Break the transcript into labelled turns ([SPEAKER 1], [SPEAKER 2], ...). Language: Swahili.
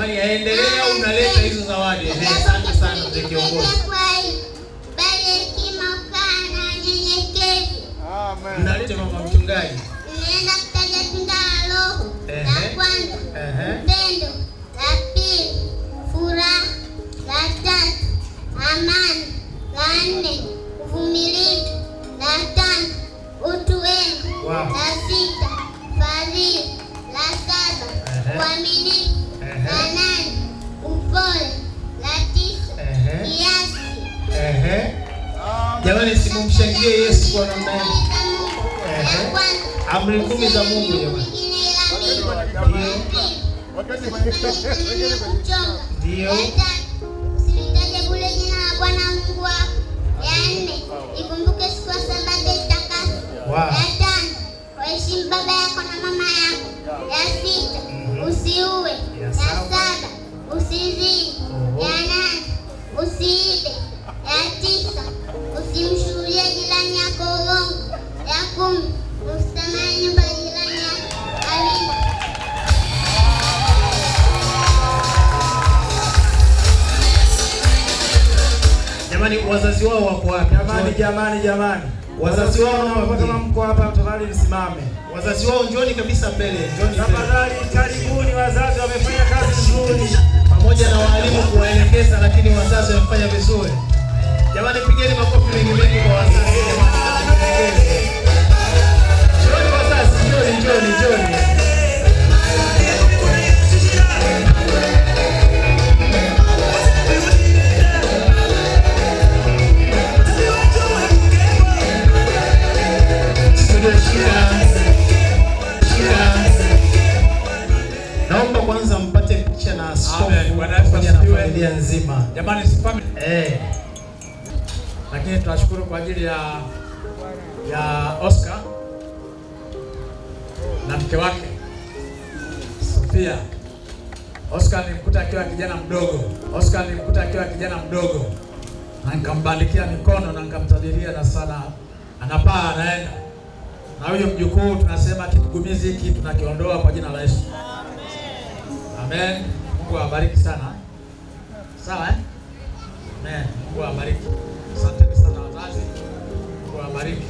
[SPEAKER 1] Jamani, aendelee au unaleta hizo zawadi? Asante sana mzee kiongozi. Amen. Mnalete mama mchungaji.
[SPEAKER 2] Nenda kutaja tunda la Roho. La kwanza, upendo. La pili, furaha. La tatu, amani. La nne, uvumilivu. La tano, utu wema. La sita, fadhili. La saba, uaminifu. La nane, upole. La tisa, kiasi.
[SPEAKER 1] Jamani, simumshangilie Yesu kwa namna hiyo. Amri 10 za Mungu jamani. Ndio.
[SPEAKER 2] Usilitaje bure jina la Bwana Mungu wako. Ya 4, ikumbuke siku ya Sabato itakase. Ya 5, waheshimu baba yako na mama yako. Ya 6, usiue. Ya 7, usizini. Ya 8, usiibe. Ya 9, usimshuhudie jirani yako uongo. Ya 10, usitamani nyumba ya jirani yako. Amina.
[SPEAKER 1] Jamani, wazazi wao wako wapi?
[SPEAKER 3] Jamani.
[SPEAKER 1] Wazazi wao
[SPEAKER 3] kama mko hapa tafadhali msimame.
[SPEAKER 1] Wazazi wao njoni kabisa mbele. Njoni
[SPEAKER 3] tafadhali, karibuni. Wazazi wamefanya kazi nzuri.
[SPEAKER 1] Pamoja na walimu kuwaelekeza, lakini wazazi wamefanya vizuri. Jamani, pigeni makofi mengi kwa wazazi jamani. Njoni wazazi, njoni. Naomba kwanza mpate picha na askofu pamoja na familia nzima.
[SPEAKER 3] Jamani, si family. Lakini tunashukuru kwa ajili ya Oscar na mke wake Sofia. Oscar nilimkuta akiwa kijana mdogo. Na nikambandikia mikono na nikamtabiria na sana anapaa anaenda. Na huyo mjukuu tunasema kigugumizi hiki tunakiondoa kwa jina la Yesu. Amen. Mungu awabariki sana. Sawa Amen. Mungu awabariki. Asante sana wazazi. Mungu awabariki.